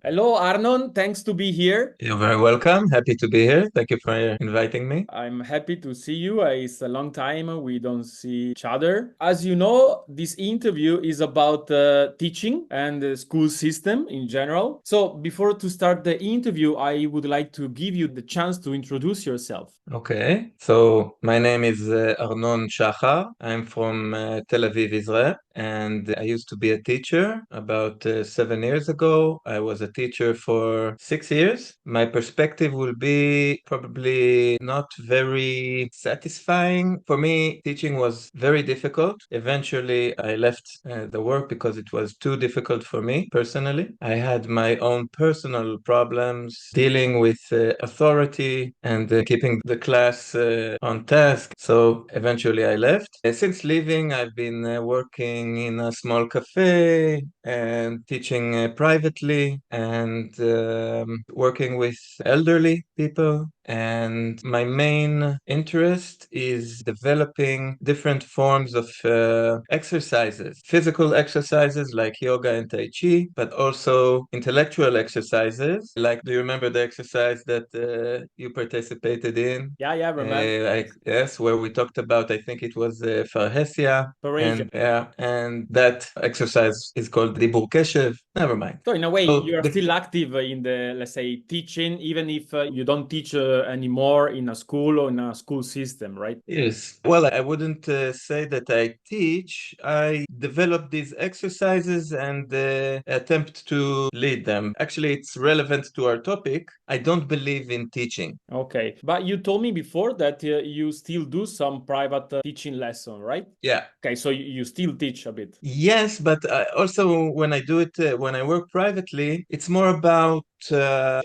Hello, Arnon. Thanks to be here. You're very welcome. Happy to be here. Thank you for inviting me. I'm happy to see you. It's a long time we don't see each other. As you know, this interview is about teaching and the school system in general. So, before to start the interview, I would like to give you the chance to introduce yourself. Okay, so my name is Arnon Shahar. I'm from Tel Aviv, Israel, and I used to be a teacher about 7 years ago. I was a teacher for 6 years. My perspective will be probably not very satisfying. For me, teaching was very difficult. Eventually, I left the work because it was too difficult for me personally. I had my own personal problems dealing with authority and keeping the class on task. So eventually I left. Since leaving, I've been working in a small cafe and teaching privately and working with elderly people. And my main interest is developing different forms of exercises, physical exercises like yoga and Tai Chi, but also intellectual exercises. Like, do you remember the exercise that you participated in? Yeah, remember. Yes, where we talked about, I think it was Farhesia, Croatia. and that exercise is called Dibur Keshev. Never mind. So in a way, So you are the still active in the, let's say, teaching, even if you don't teach anymore in a school or in a school system, right? Yes. Well, I wouldn't say that I teach. I develop these exercises and attempt to lead them. Actually, it's relevant to our topic. I don't believe in teaching. Okay, but you told me before that you still do some private teaching lesson, right? Yeah. Okay, so you still teach a bit. Yes, but also when I do it, when I work privately, it's more about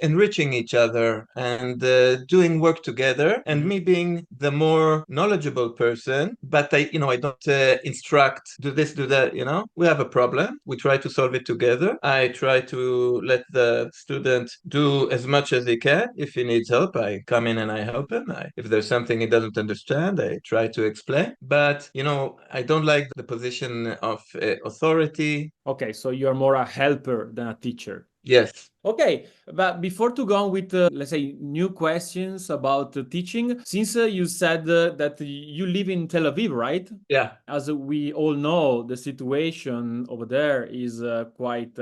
enriching each other and doing work together, and Mhm. me being the more knowledgeable person. But I don't instruct, do this, do that. We have a problem. We try to solve it together. I try to let the student do as much as he can. If he needs help, I come in and I help him. If there's something he doesn't understand, I try to explain. But, I don't like the position of authority. Okay, so you're more a helper than a teacher. Yes. Okay, but before to go on with, let's say, new questions about teaching, since you said that you live in Tel Aviv, right? Yeah. As we all know, the situation over there is quite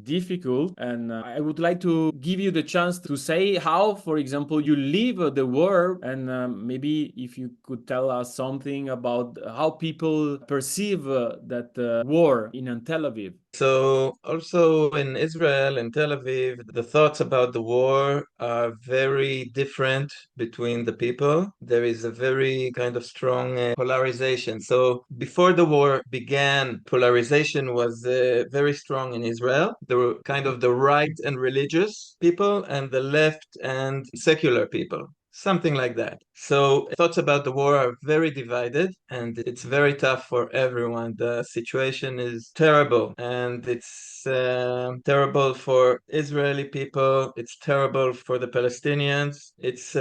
difficult, and I would like to give you the chance to say how, for example, you live the war, and maybe if you could tell us something about how people perceive that war in Tel Aviv. So also in Israel, in Tel Aviv, the thoughts about the war are very different between the people. There is a very kind of strong polarization. So before the war began, polarization was very strong in Israel. There were kind of the right and religious people and the left and secular people. Something like that. So thoughts about the war are very divided and it's very tough for everyone. The situation is terrible and it's terrible for Israeli people. It's terrible for the Palestinians. It's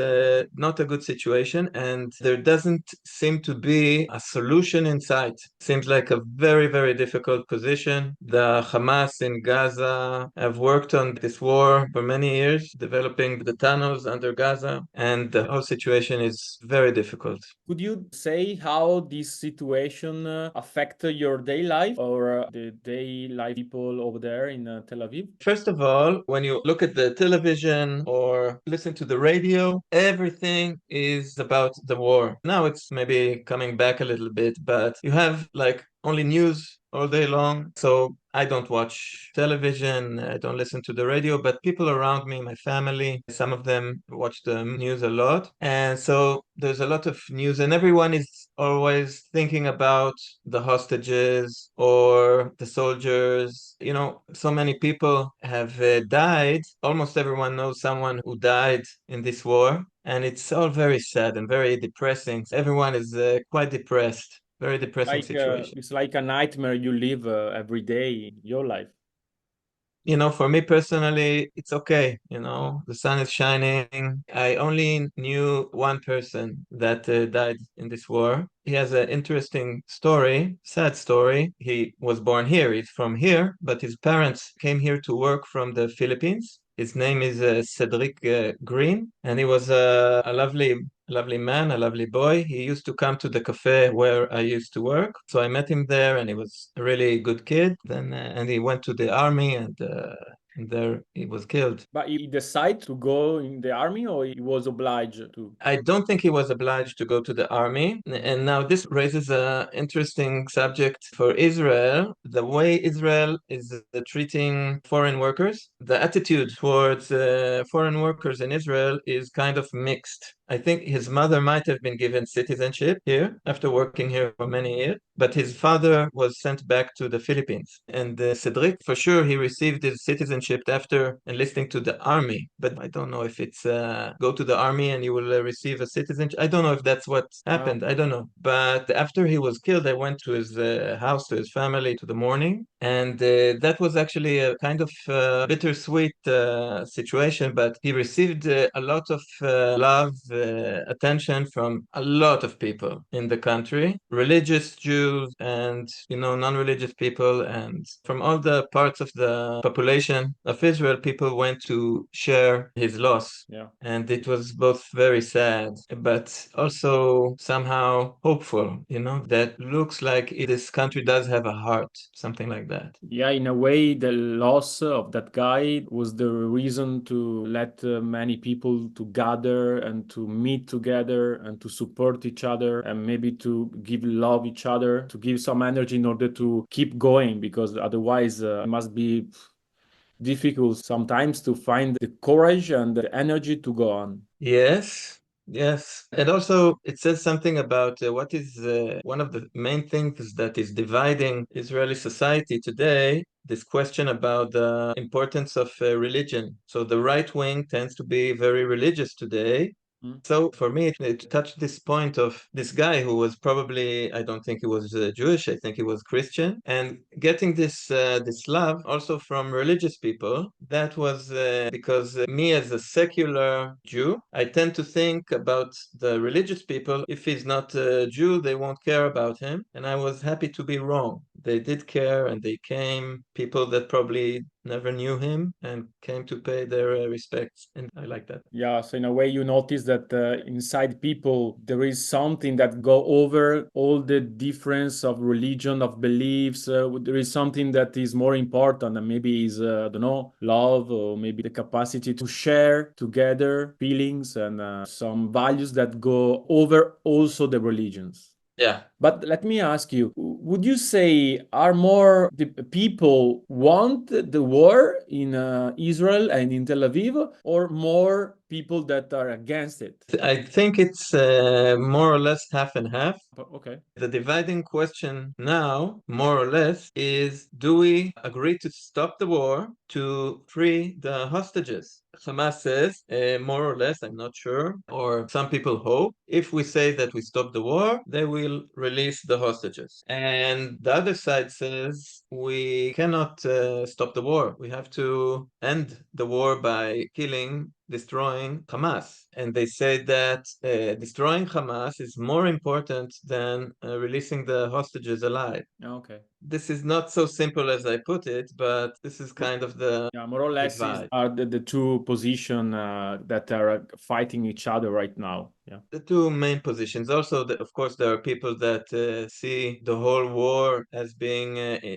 not a good situation and there doesn't seem to be a solution in sight. Seems like a very, very difficult position. The Hamas in Gaza have worked on this war for many years, developing the tunnels under Gaza, and the whole situation is very difficult. Could you say how this situation affect your day life or the day life people over there in Tel Aviv? First of all, when you look at the television or listen to the radio, everything is about the war. Now it's maybe coming back a little bit, but you have like only news all day long. So I don't watch television, I don't listen to the radio, but people around me, my family, some of them watch the news a lot. And so there's a lot of news, and everyone is always thinking about the hostages or the soldiers. So many people have died. Almost everyone knows someone who died in this war. And it's all very sad and very depressing. Everyone is quite depressed. Very depressing Like situation. it's like a nightmare you live every day in your life. For me personally, it's okay. The sun is shining. I only knew one person that died in this war. He has an interesting story, sad story. He was born here. He's from here, but his parents came here to work from the Philippines. His name is Cedric Green, and he was a lovely man, a lovely boy. He used to come to the cafe where I used to work. So I met him there, and he was a really good kid. Then, and he went to the army, and there he was killed. But he decided to go in the army, or he was obliged to? I don't think he was obliged to go to the army. And now this raises an interesting subject for Israel. The way Israel is treating foreign workers, the attitude towards foreign workers in Israel is kind of mixed. I think his mother might have been given citizenship here after working here for many years, but his father was sent back to the Philippines. And Cedric, for sure, he received his citizenship after enlisting to the army. But I don't know if it's go to the army and you will receive a citizenship. I don't know if that's what Ah, happened. I don't know. But after he was killed, I went to his house, to his family, to the mourning. And that was actually a kind of bittersweet situation, but he received a lot of love, attention from a lot of people in the country, religious Jews and, non-religious people, and from all the parts of the population of Israel, people went to share his loss. yeah. And it was both very sad, but also somehow hopeful, that looks like this country does have a heart, something like that. Yeah, in a way, the loss of that guy was the reason to let many people to gather and to meet together and to support each other and maybe to give love each other, to give some energy in order to keep going, because otherwise it must be difficult sometimes to find the courage and the energy to go on. Yes, yes. And also, it says something about what is one of the main things that is dividing Israeli society today, this question about the importance of religion. So the right wing tends to be very religious today. Mm. So for me, it touched this point of this guy who was probably, I don't think he was Jewish, I think he was Christian, and getting this love also from religious people. That was because me as a secular Jew, I tend to think about the religious people. If he's not a Jew, they won't care about him, and I was happy to be wrong. They did care, and they came, people that probably never knew him and came to pay their respects, and I like that. Yeah, so in a way you notice that inside people there is something that go over all the difference of religion, of beliefs. There is something that is more important, and maybe is I don't know, love, or maybe the capacity to share together feelings and some values that go over also the religions. Yeah. But let me ask you, would you say are more the people want the war in Israel and in Tel Aviv, or more people that are against it? I think it's more or less half and half. Okay. The dividing question now, more or less, is do we agree to stop the war to free the hostages? Hamas says, more or less, I'm not sure, or some people hope, if we say that we stop the war, they will release the hostages. And the other side says we cannot stop the war. We have to end the war by destroying Hamas. And they say that destroying Hamas is more important than releasing the hostages alive. Okay. This is not so simple as I put it, but this is kind of the Yeah, more or less is divide. are the two position that are fighting each other right now. Yeah. The two main positions. Also, of course, there are people that see the whole war as being,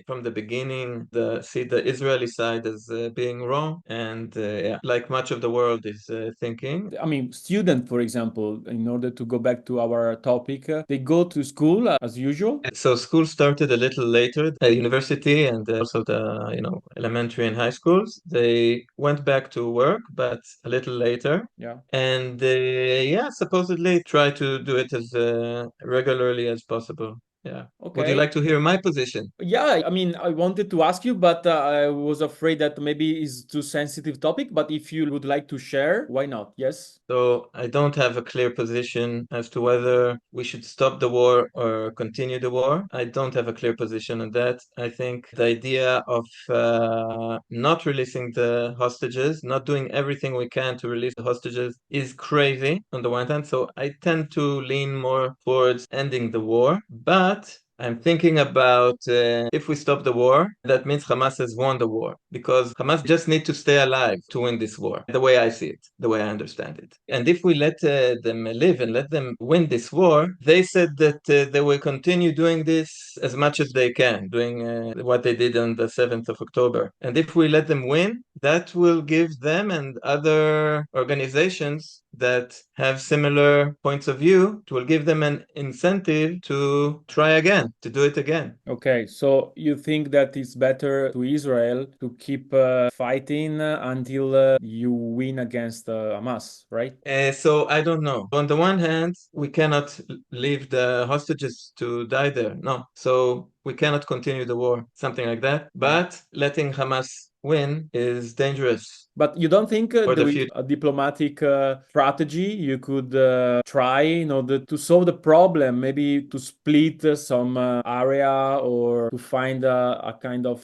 from the beginning, see the Israeli side as being wrong, and yeah, like much of the world is thinking. I mean, student, for example, in order to go back to our topic, they go to school as usual. So school started a little later, university and also the, elementary and high schools. They went back to work, but a little later. Yeah. And yeah, supposedly try to do it as regularly as possible. Yeah. Would you Okay. like to hear my position? Yeah, I mean, I wanted to ask you, but I was afraid that maybe it's too sensitive topic. But if you would like to share, why not? Yes. So I don't have a clear position as to whether we should stop the war or continue the war. I don't have a clear position on that. I think the idea of not releasing the hostages, not doing everything we can to release the hostages, is crazy on the one hand. So I tend to lean more towards ending the war. But I'm thinking about if we stop the war, that means Hamas has won the war because Hamas just need to stay alive to win this war, the way I see it, the way I understand it. And if we let them live and let them win this war, they said that they will continue doing this as much as they can, doing what they did on the 7th of October. And if we let them win, that will give them and other organizations that have similar points of view, it will give them an incentive to try again, to do it again. Okay, so you think that it's better to Israel to keep fighting until you win against Hamas, right? So I don't know. On the one hand, we cannot leave the hostages to die there. No. So we cannot continue the war, something like that. But letting Hamas win is dangerous But you don't think for the there is future. a diplomatic strategy you could try in order to solve the problem, maybe to split some area or to find a kind of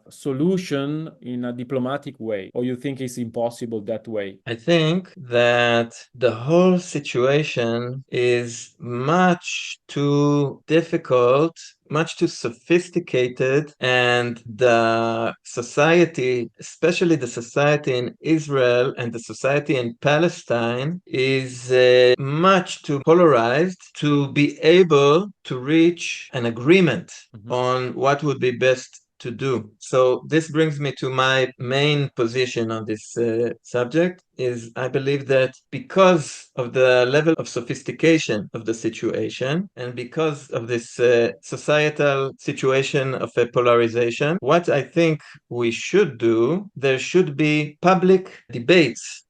solution in a diplomatic way? Or you think it's impossible that way? I think that the whole situation is much too difficult, much too sophisticated, and the society, especially the society in Israel and the society in Palestine, is much too polarized to be able to reach an agreement on what would be best to do. So this brings me to my main position on this subject is I believe that because of the level of sophistication of the situation and because of this societal situation of a polarization, what I think we should do, there should be public debates.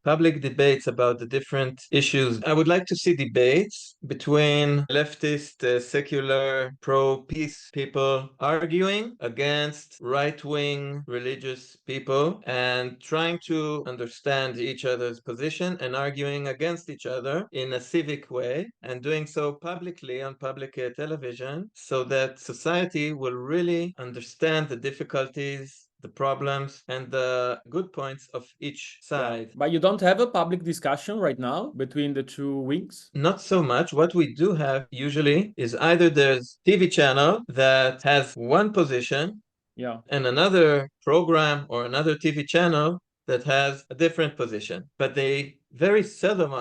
Public debates about the different issues. I would like to see debates between leftist, secular, pro-peace people arguing against right-wing religious people and trying to understand each other's position and arguing against each other in a civic way and doing so publicly on public television so that society will really understand the difficulties, the problems and the good points of each side. But you don't have a public discussion right now between the two wings? Not so much. What we do have usually is either there's TV channel that has one position Yeah. and another program or another TV channel that has a different position. But they very seldom,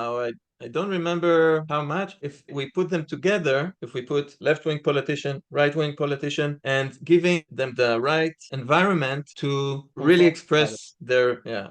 I don't remember how much, if we put them together, if we put left-wing politician, right-wing politician, and giving them the right environment to really express their, yeah.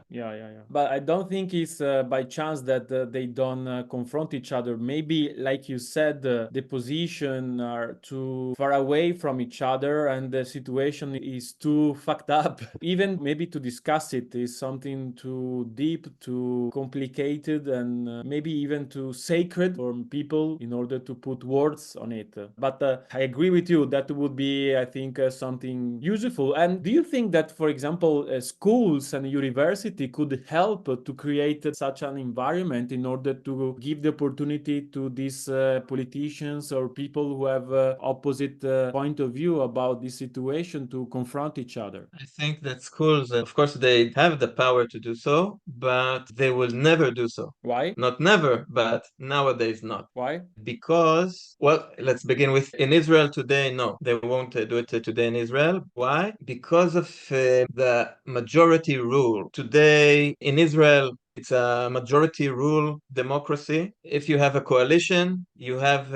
But I don't think it's by chance that they don't confront each other. Maybe, like you said, the position are too far away from each other and the situation is too fucked up. Even maybe to discuss it is something too deep, too complicated, and maybe even too sacred for people in order to put words on it. But I agree with you, that would be, I think, something useful. And do you think that, for example, schools and university could help to create such an environment in order to give the opportunity to these politicians or people who have opposite point of view about this situation to confront each other? I think that schools, of course, they have the power to do so, but they will never do so. Why? Not never, but nowadays not. Why? Because, well, let's begin with in Israel today, no, they won't do it today in Israel. Why? Because of the majority rule. Today in Israel, it's a majority rule democracy. If you have a coalition, you have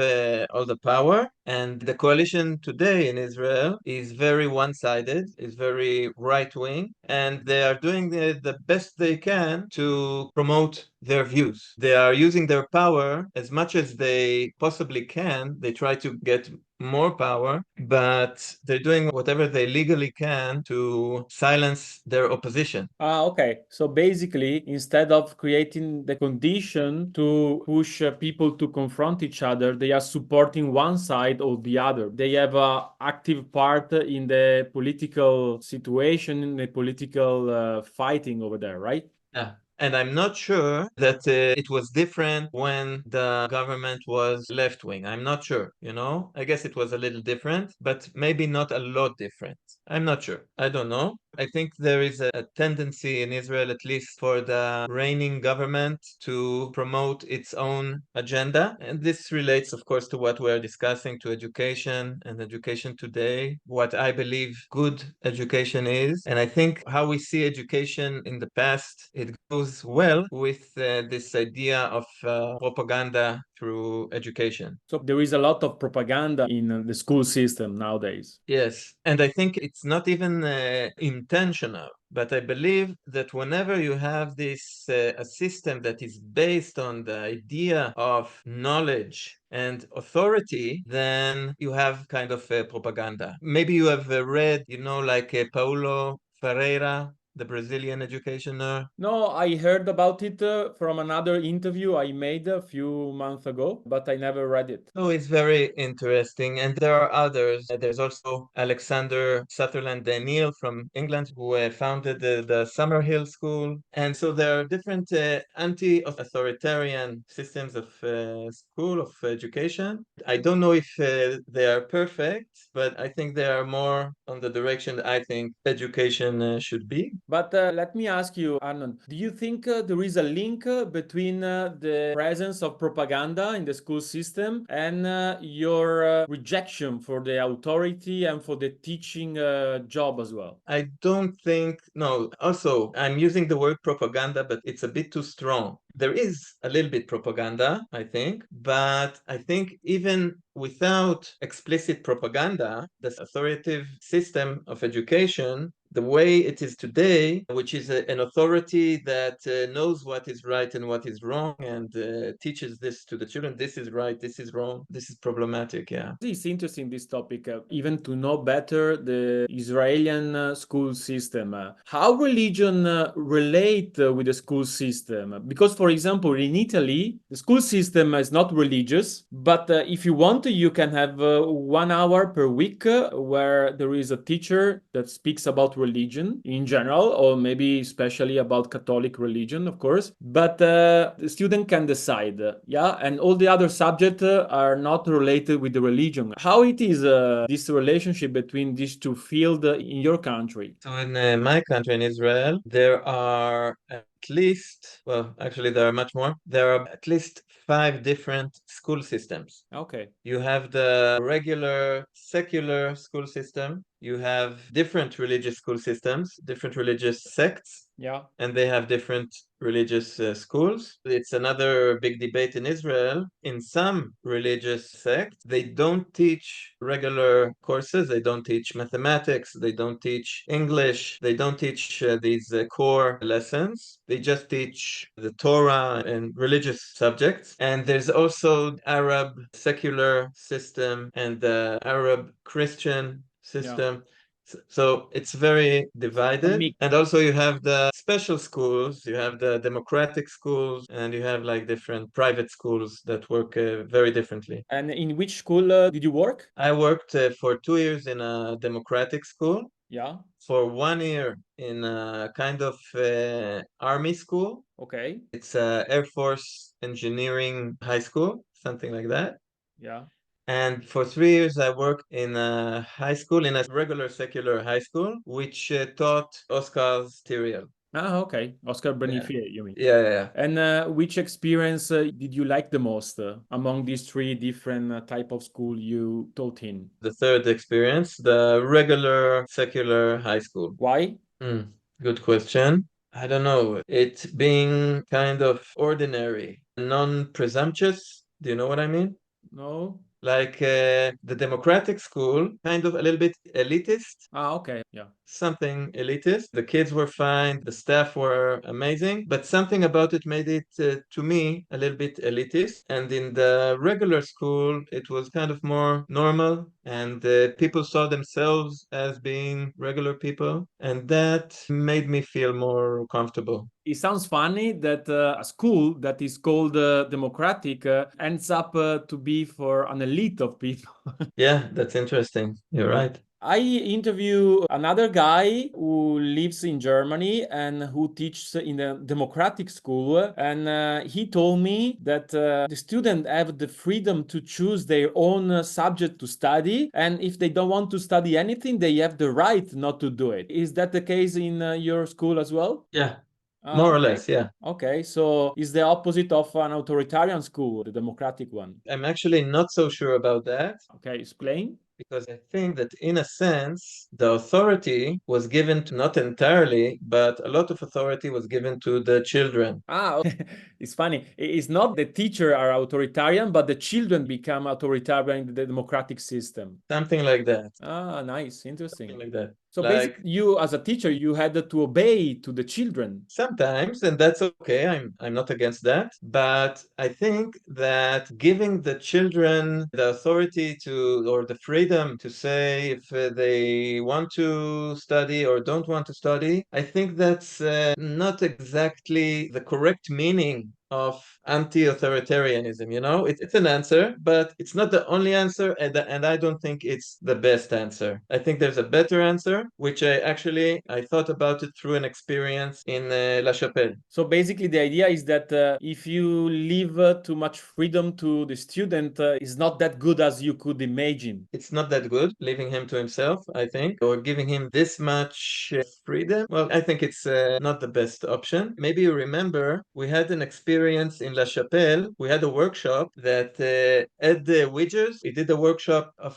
all the power. And the coalition today in Israel is very one-sided, is very right-wing, and they are doing the best they can to promote their views. They are using their power as much as they possibly can. They try to get more power, but they're doing whatever they legally can to silence their opposition. Okay. So basically, instead of creating the condition to push people to confront each other, they are supporting one side side or the other. They have an active part in the political situation, in the political fighting over there, right? Yeah. And I'm not sure that it was different when the government was left wing. I'm not sure, you know? I guess it was a little different, but maybe not a lot different. I'm not sure. I don't know. I think there is a tendency in Israel, at least for the reigning government, to promote its own agenda. And this relates, of course, to what we're discussing, to education and education today, what I believe good education is. And I think how we see education in the past, it goes well with this idea of propaganda through education. So there is a lot of propaganda in the school system nowadays. Yes, and I think it's not even intentional, but I believe that whenever you have this a system that is based on the idea of knowledge and authority, then you have kind of propaganda. Maybe you have read, you know, like Paulo Ferreira, the Brazilian educationer. No, I heard about it from another interview I made a few months ago, but I never read it. Oh, it's very interesting. And there are others. There's also Alexander Sutherland Daniel from England, who founded the Summerhill School. And so there are different anti-authoritarian systems of school, of education. I don't know if they are perfect, but I think they are more on the direction that I think education should be. But let me ask you, Arnon, do you think there is a link between the presence of propaganda in the school system and your rejection for the authority and for the teaching job as well? I don't think, no. Also, I'm using the word propaganda, but it's a bit too strong. There is a little bit propaganda, I think, but I think even without explicit propaganda, the authoritative system of education, the way it is today, which is an authority that knows what is right and what is wrong and teaches this to the children. This is right, this is wrong, this is problematic, yeah. It's interesting, this topic, even to know better the Israeli school system. How religion relate with the school system? Because, for example, in Italy, the school system is not religious, but if you want, you can have 1 hour per week where there is a teacher that speaks about religion in general, or maybe especially about Catholic religion, of course. But the student can decide, yeah, and all the other subjects are not related with the religion. How it is this relationship between these two fields in your country? So in my country, in Israel, there are at least, well, actually, there are much more. There are at least 5 different school systems. Okay. You have the regular secular school system. You have different religious school systems, different religious sects, Yeah. and they have different religious schools. It's another big debate in Israel. In some religious sects, they don't teach regular courses. They don't teach mathematics. They don't teach English. They don't teach these core lessons. They just teach the Torah and religious subjects. And there's also Arab secular system and the Arab Christian system. So it's very divided. And also you have the special schools, you have the democratic schools, and you have like different private schools that work very differently. And in which school did you work? I worked for 2 years in a democratic school, Yeah. for 1 year in a kind of army school. Okay. It's a Air Force engineering high school, something like that. Yeah. And for 3 years, I worked in a high school, in a regular secular high school, which taught Oscar's material. Ah, okay. Oscar Yeah. Benifier, you mean? Yeah. And which experience did you like the most among these three different type of school you taught in? The third experience, the regular secular high school. Why? Good question. I don't know. It being kind of ordinary, non-presumptuous. Do you know what I mean? No? Like the democratic school, kind of a little bit elitist. Ah, okay. Yeah. Something elitist. The kids were fine, the staff were amazing, but something about it made it, to me, a little bit elitist. And in the regular school, it was kind of more normal, and people saw themselves as being regular people, and that made me feel more comfortable. It sounds funny that a school that is called democratic ends up to be for an elite of people. Yeah, that's interesting. You're right. I interview another guy who lives in Germany and who teaches in a democratic school. And he told me that the students have the freedom to choose their own subject to study. And if they don't want to study anything, they have the right not to do it. Is that the case in your school as well? Yeah, Ah, more or okay. less, yeah. Okay, so it's the opposite of an authoritarian school, the democratic one. I'm actually not so sure about that Okay, explain. because I think that in a sense, the authority was given to, not entirely, but a lot of authority was given to the children. Ah, it's funny. It's not the teacher are authoritarian, but the children become authoritarian in the democratic system. Something like that. Ah, nice, Something interesting. like that. So Like basically, you as a teacher, you had to obey to the children. sometimes, and that's okay. I'm not against that. But I think that giving the children the authority to or the freedom to say if they want to study or don't want to study, I think that's not exactly the correct meaning of anti-authoritarianism. It's an answer, but it's not the only answer, and I don't think it's the best answer. I think there's a better answer, which I thought about it through an experience in La Chapelle. So basically, the idea is that if you leave too much freedom to the student, it's not that good as you could imagine. It's not that good leaving him to himself, I think, or giving him this much freedom. Well, I think it's not the best option. Maybe you remember we had an experience in La Chapelle. We had a workshop that Ed Widgers, he did a workshop of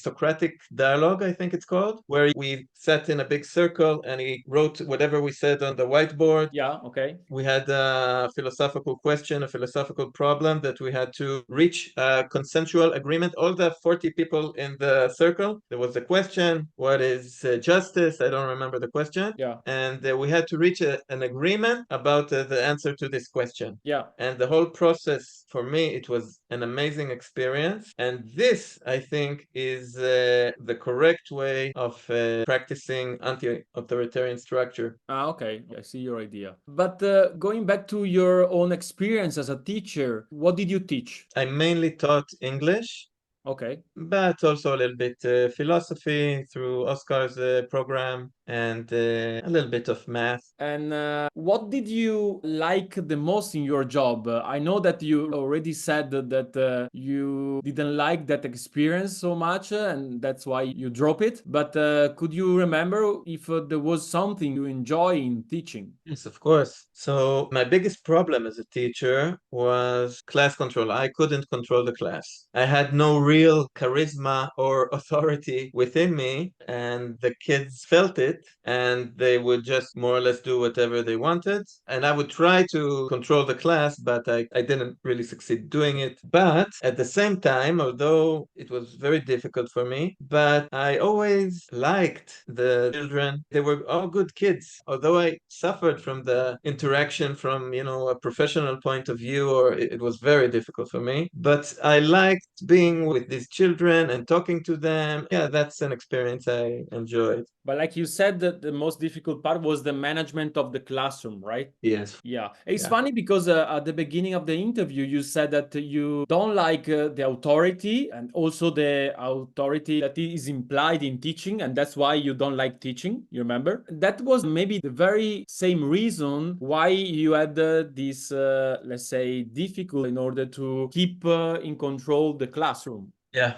Socratic dialogue, I think it's called, where we sat in a big circle and he wrote whatever we said on the whiteboard. Yeah, okay. We had a philosophical question, a philosophical problem that we had to reach a consensual agreement. All the 40 people in the circle, there was a question, what is justice? I don't remember the question. Yeah. And we had to reach an agreement about the answer to this question. Yeah. And the whole process, for me, it was an amazing experience. And this, I think, is the correct way of practicing anti-authoritarian structure. Ah, okay. I see your idea. But going back to your own experience as a teacher, what did you teach? I mainly taught English, Okay. but also a little bit philosophy through Oscar's program and a little bit of math. And what did you like the most in your job? I know that you already said that you didn't like that experience so much, and that's why you drop it. But could you remember if there was something you enjoy in teaching? Yes, of course. So my biggest problem as a teacher was class control. I couldn't control the class. I had no real charisma or authority within me, and the kids felt it, and they would just more or less do whatever they wanted. And I would try to control the class, but I didn't really succeed doing it. But at the same time, although it was very difficult for me, but I always liked the children. They were all good kids. Although I suffered from the interaction from, a professional point of view, or it was very difficult for me. But I liked being with these children and talking to them. Yeah, that's an experience I enjoyed. But like you said, that the most difficult part was the management of the classroom, right? Yes. Yeah. It's Yeah. funny because at the beginning of the interview, you said that you don't like the authority and also the authority that is implied in teaching, and that's why you don't like teaching. You remember? That was maybe the very same reason why you had this, let's say, difficult in order to keep in control the classroom. Yeah.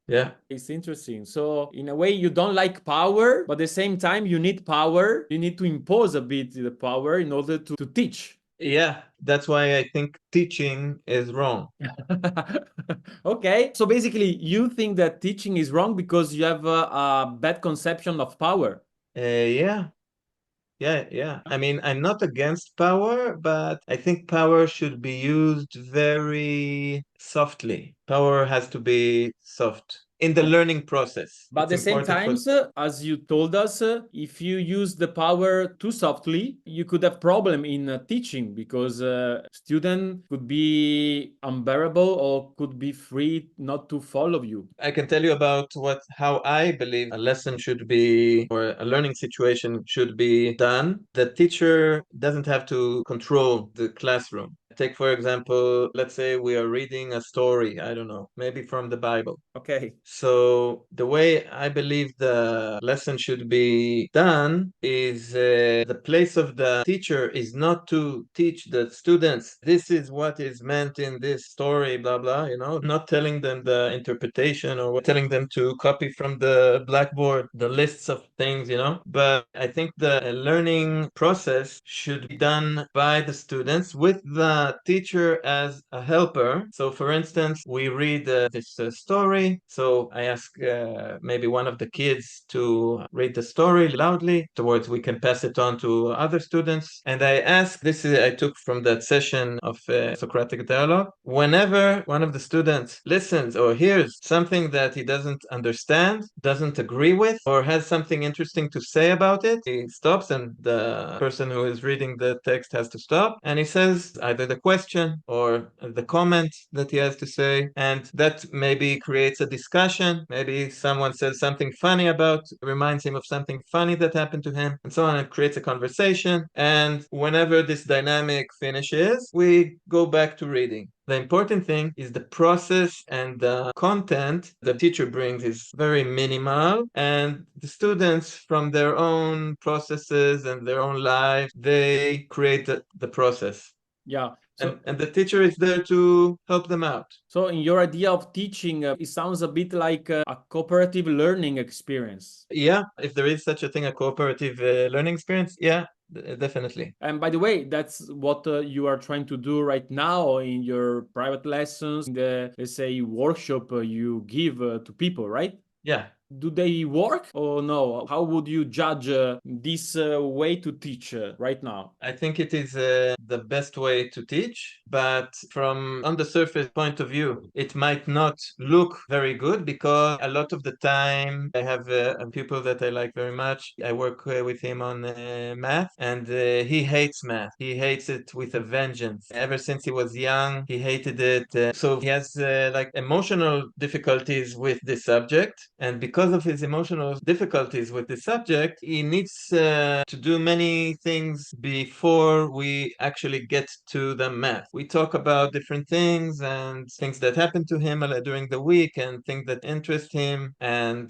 Yeah. It's interesting. So, in a way, you don't like power, but at the same time, you need power. You need to impose a bit the power in order to teach. Yeah. That's why I think teaching is wrong. Okay. So, basically, you think that teaching is wrong because you have a bad conception of power. Yeah. Yeah, yeah. I mean, I'm not against power, but I think power should be used very softly. Power has to be soft. in the learning process. But at It's the same important for time, as you told us, if you use the power too softly, you could have problem in teaching because student could be unbearable or could be free not to follow you. I can tell you about how I believe a lesson should be or a learning situation should be done. The teacher doesn't have to control the classroom. Take, for example, let's say we are reading a story, I don't know, maybe from the Bible. Okay. So the way I believe the lesson should be done is the place of the teacher is not to teach the students, this is what is meant in this story, blah, blah, not telling them the interpretation or telling them to copy from the blackboard the lists of things, But I think the learning process should be done by the students with the teacher as a helper. So for instance, we read this story. So I ask maybe one of the kids to read the story loudly. Afterwards, we can pass it on to other students. And I ask, I took from that session of Socratic dialogue. Whenever one of the students listens or hears something that he doesn't understand, doesn't agree with, or has something interesting to say about it, he stops, and the person who is reading the text has to stop, and he says either the question or the comment that he has to say, and that maybe creates a discussion. Maybe someone says something funny reminds him of something funny that happened to him, and so on. It creates a conversation, and whenever this dynamic finishes, we go back to reading. The important thing is the process, and the content the teacher brings is very minimal, and the students, from their own processes and their own life, they create the process. Yeah. And the teacher is there to help them out. So in your idea of teaching, it sounds a bit like a cooperative learning experience. Yeah, if there is such a thing, a cooperative learning experience, yeah, definitely. And by the way, that's what you are trying to do right now in your private lessons, in the, let's say, workshop you give to people, right? Yeah. Do they work or no? How would you judge this way to teach right now? I think it is the best way to teach, but from on the surface point of view, it might not look very good because a lot of the time I have a pupil that I like very much. I work with him on math, and he hates math. He hates it with a vengeance. Ever since he was young, he hated it. So he has like emotional difficulties with this subject, and because of his emotional difficulties with this subject, he needs to do many things before we actually get to the math. We talk about different things and things that happen to him during the week and things that interest him and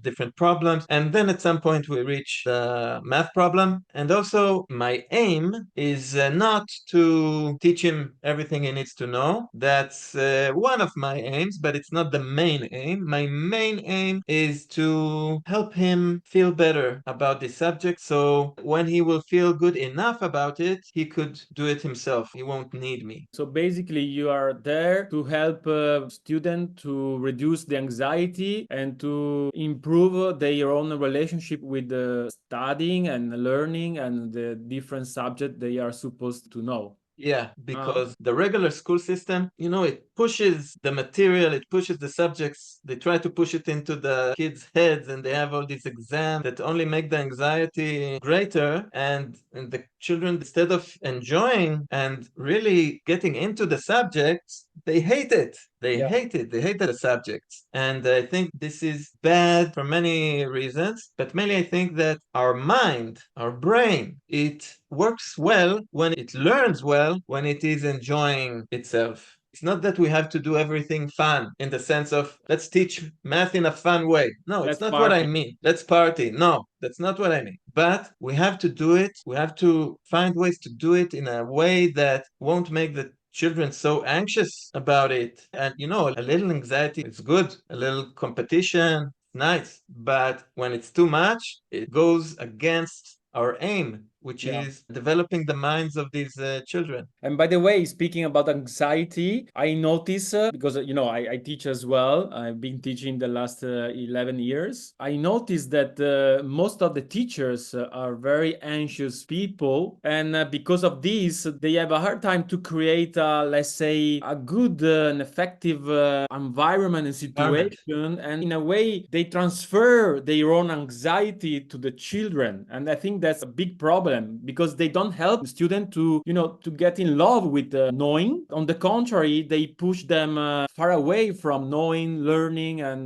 different problems. And then at some point we reach the math problem. And also my aim is not to teach him everything he needs to know. That's one of my aims, but it's not the main aim. My main aim is to help him feel better about this subject. So when he will feel good enough about it, he could do it himself. He won't need me. So basically, you are there to help students to reduce the anxiety and to improve their own relationship with the studying and learning and the different subjects they are supposed to know. Yeah, because the regular school system, it pushes the material, it pushes the subjects, they try to push it into the kids' heads, and they have all these exams that only make the anxiety greater. And the children, instead of enjoying and really getting into the subjects, they hate it. They hate it. They hate the subjects. And I think this is bad for many reasons, but mainly I think that our mind, our brain, it works well when it learns well, when it is enjoying itself. It's not that we have to do everything fun in the sense of let's teach math in a fun way. No, it's not what I mean. Let's party. No, that's not what I mean. But we have to do it. We have to find ways to do it in a way that won't make the children so anxious about it. And a little anxiety is good, a little competition, nice. But when it's too much, it goes against our aim. which Yeah. is developing the minds of these children. And by the way, speaking about anxiety, I notice because I teach as well. I've been teaching the last 11 years. I notice that most of the teachers are very anxious people, and because of this, they have a hard time to create, let's say, a good and effective environment and Environment. situation. And in a way, they transfer their own anxiety to the children, and I think that's a big problem because they don't help students to get in love with knowing. On the contrary, they push them far away from knowing, learning, and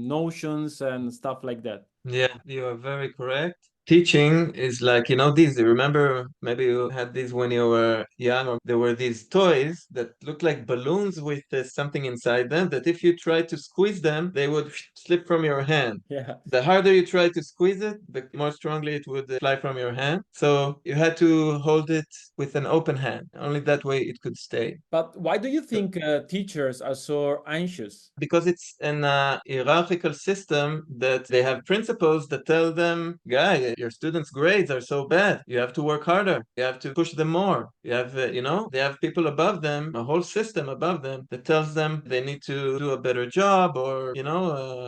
notions and stuff like that. Yeah, you are very correct. Teaching is like, these, you remember, maybe you had these when you were young, or there were these toys that looked like balloons with something inside them that if you try to squeeze them, they would slip from your hand. Yeah. The harder you try to squeeze it, the more strongly it would fly from your hand. So you had to hold it with an open hand. Only that way it could stay. But why do you So think teachers are so anxious? because it's an hierarchical system that they have principles that tell them, guy, your students' grades are so bad. You have to work harder. You have to push them more. You have, they have people above them, a whole system above them that tells them they need to do a better job, or,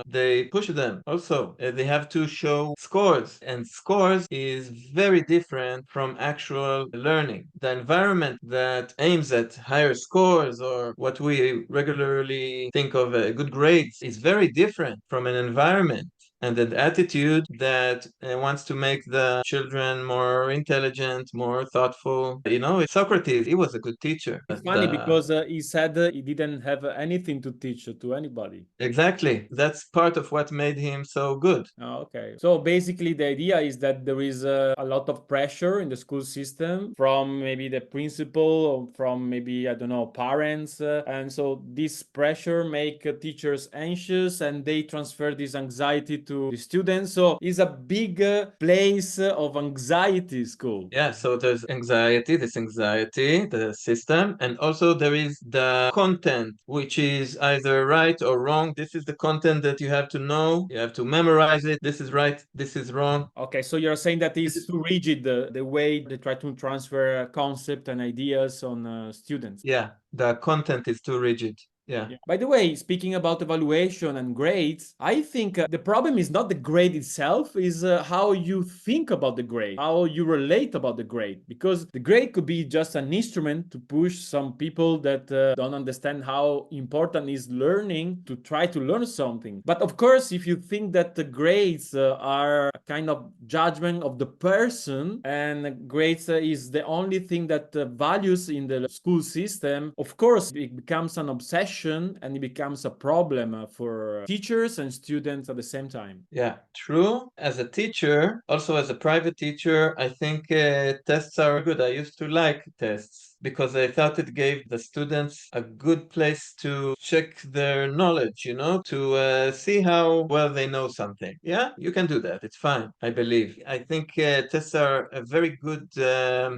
they push them. Also, they have to show scores, and scores is very different from actual learning. The environment that aims at higher scores, or what we regularly think of good grades, is very different from an environment and an attitude that wants to make the children more intelligent, more thoughtful. Socrates, he was a good teacher. It's funny because he said he didn't have anything to teach to anybody. Exactly. That's part of what made him so good. Oh, okay. So basically, the idea is that there is a lot of pressure in the school system from maybe the principal or from maybe, I don't know, parents. And so this pressure make teachers anxious and they transfer this anxiety to the students. So it's a big place of anxiety school. Yeah, so there's anxiety, the system, and also there is the content, which is either right or wrong. This is the content that you have to know, you have to memorize it. This is right, this is wrong. Okay, so you're saying that This it's is, too rigid, the way they try to transfer concept and ideas on students. yeah, the content is too rigid. Yeah. Yeah. By the way, speaking about evaluation and grades, I think the problem is not the grade itself, is how you think about the grade, how you relate about the grade. Because the grade could be just an instrument to push some people that don't understand how important is learning to try to learn something. But of course, if you think that the grades are a kind of judgment of the person and grades is the only thing that values in the school system, of course, it becomes an obsession and it becomes a problem for teachers and students at the same time. Yeah, true. As a teacher, also as a private teacher, I think tests are good. I used to like tests because I thought it gave the students a good place to check their knowledge, to see how well they know something. Yeah, you can do that. It's fine, I believe. I think tests are a very good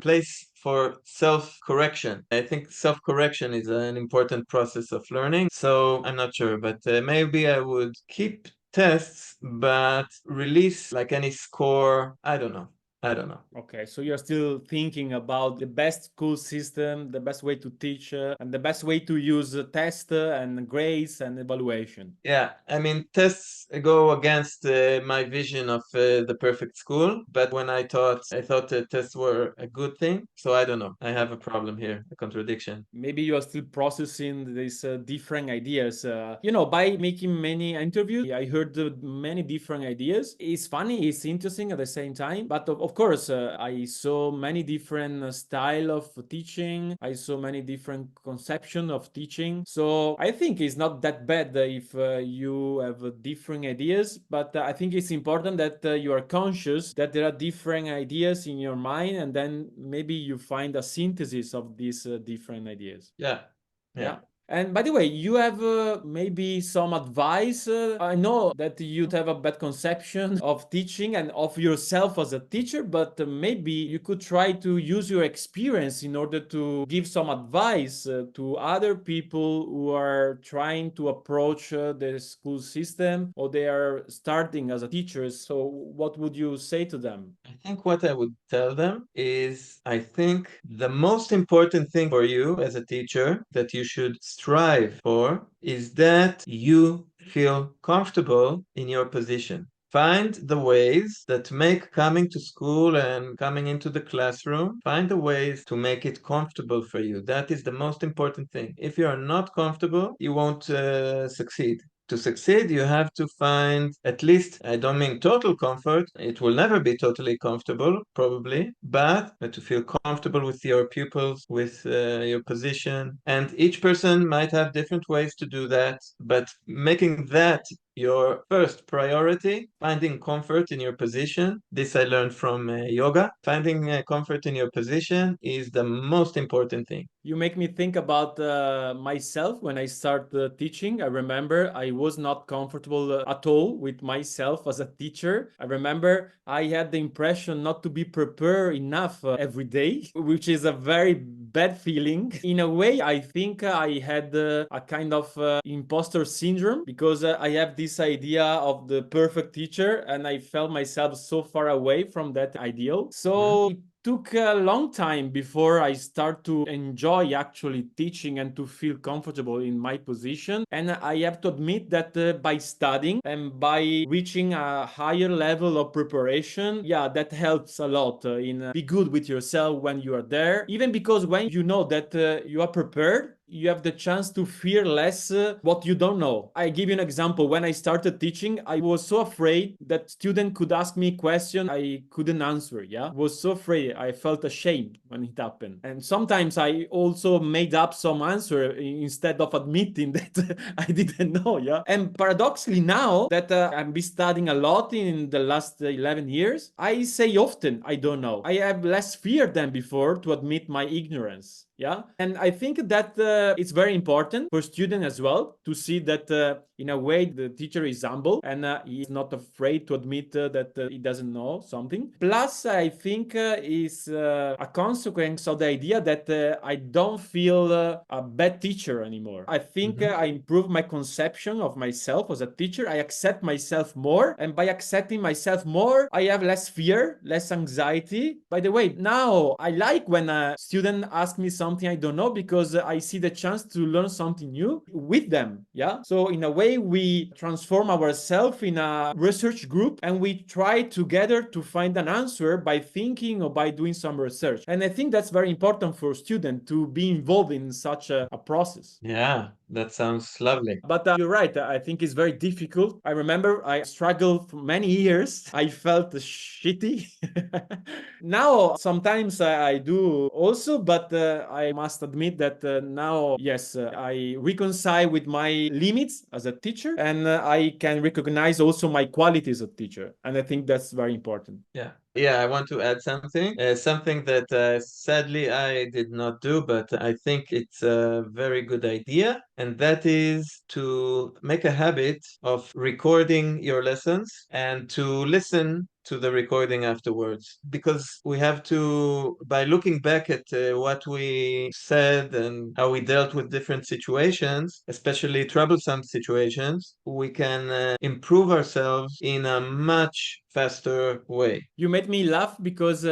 place for self-correction. I think self-correction is an important process of learning. So I'm not sure, but maybe I would keep tests, but release like any score. I don't know. I don't know. Okay, so you're still thinking about the best school system, the best way to teach, and the best way to use test and grades and evaluation. Yeah, I mean, tests go against my vision of the perfect school. But when I thought tests were a good thing. So I don't know. I have a problem here, a contradiction. Maybe you are still processing these different ideas. By making many interviews, I heard many different ideas. It's funny, it's interesting at the same time. But of course, I saw many different style of teaching. I saw many different conception of teaching. So I think it's not that bad if you have different ideas. But I think it's important that you are conscious that there are different ideas in your mind, and then maybe you find a synthesis of these different ideas. Yeah. Yeah. Yeah. And by the way, you have maybe some advice. I know that you have a bad conception of teaching and of yourself as a teacher, but maybe you could try to use your experience in order to give some advice to other people who are trying to approach the school system, or they are starting as a teachers. So what would you say to them? I think what I would tell them is I think the most important thing for you as a teacher that you should strive for is that you feel comfortable in your position. Find the ways that make coming to school and coming into the classroom, find the ways to make it comfortable for you. That is the most important thing. If you are not comfortable, you won't succeed. To succeed, you have to find at least, I don't mean total comfort, it will never be totally comfortable, probably, but to feel comfortable with your pupils, with your position. And each person might have different ways to do that, but making that your first priority, finding comfort in your position. This I learned from yoga. Finding comfort in your position is the most important thing. You make me think about myself when I started teaching. I remember I was not comfortable at all with myself as a teacher. I remember I had the impression not to be prepared enough every day, which is a very bad feeling. In a way, I think I had a kind of imposter syndrome because I have this idea of the perfect teacher and I felt myself so far away from that ideal. So it took a long time before I start to enjoy actually teaching and to feel comfortable in my position. And I have to admit that by studying and by reaching a higher level of preparation, yeah, that helps a lot in be good with yourself when you are there. Even because when you know that you are prepared, you have the chance to fear less what you don't know. I give you an example. When I started teaching, I was so afraid that student could ask me question I couldn't answer. Yeah, I was so afraid. I felt ashamed when it happened. And sometimes I also made up some answer instead of admitting that I didn't know. Yeah. And paradoxically, now that I've been studying a lot in the last 11 years, I say often I don't know. I have less fear than before to admit my ignorance. Yeah. And I think that it's very important for students as well to see that in a way the teacher is humble and he is not afraid to admit that he doesn't know something. Plus, I think is a consequence of the idea that I don't feel a bad teacher anymore. I think I improve my conception of myself as a teacher. I accept myself more, and by accepting myself more, I have less fear, less anxiety. By the way, now I like when a student asks me something I don't know because I see the chance to learn something new with them. Yeah. So in a way, we transform ourselves in a research group and we try together to find an answer by thinking or by doing some research. And I think that's very important for students to be involved in such a process. Yeah, that sounds lovely. But you're right. I think it's very difficult. I remember I struggled for many years. I felt shitty. Now, sometimes I do also, but I must admit that now, yes, I reconcile with my limits as a teacher and I can recognize also my qualities as a teacher. And I think that's very important. Yeah. Yeah, I want to add something. Something that sadly I did not do, but I think it's a very good idea. And that is to make a habit of recording your lessons and to listen to the recording afterwards. Because we have to, by looking back at what we said and how we dealt with different situations, especially troublesome situations, we can improve ourselves in a much faster way. You made me laugh because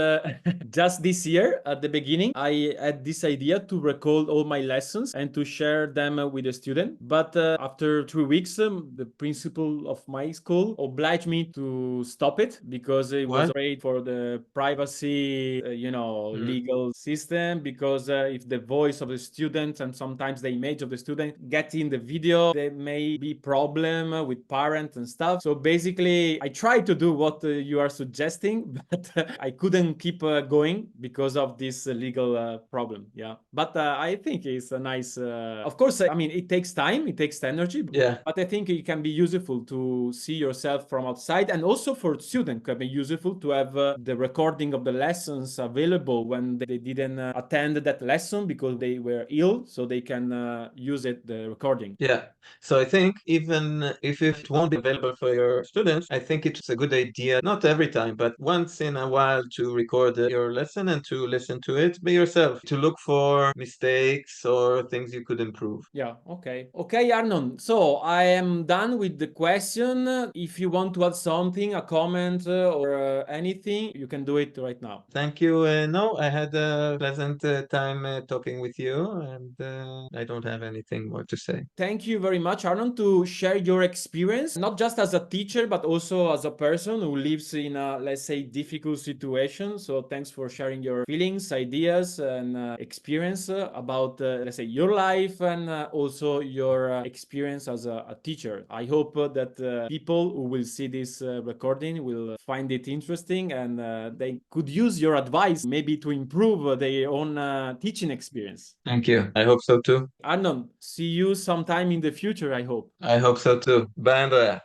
just this year at the beginning, I had this idea to record all my lessons and to share them with the student. But after 3 weeks, the principal of my school obliged me to stop it because he was What? afraid for the privacy, Mm. legal system. Because if the voice of the student and sometimes the image of the student get in the video, there may be problem with parents and stuff. So basically, I tried to do what what you are suggesting, but I couldn't keep going because of this legal problem. Yeah, but I think it's a nice. Of course, I mean, it takes time, it takes energy. Yeah. But I think it can be useful to see yourself from outside, and also for students, can be useful to have the recording of the lessons available when they didn't attend that lesson because they were ill, so they can use it, the recording. Yeah. So I think even if it won't be available for your students, I think it's a good idea, not every time, but once in a while to record your lesson and to listen to it by yourself, to look for mistakes or things you could improve. Yeah, okay. Okay, Arnon. So I am done with the question. If you want to add something, a comment or anything, you can do it right now. Thank you. No, I had a pleasant time talking with you, and I don't have anything more to say. Thank you very much, Arnon, to share your experience, not just as a teacher, but also as a person who lives in a, let's say, difficult situation. So thanks for sharing your feelings, ideas, and experience about, let's say, your life and also your experience as a teacher. I hope that people who will see this recording will find it interesting and they could use your advice maybe to improve their own teaching experience. Thank you. I hope so too. Arnon, see you sometime in the future, I hope. I hope so too. Bye, Andrea.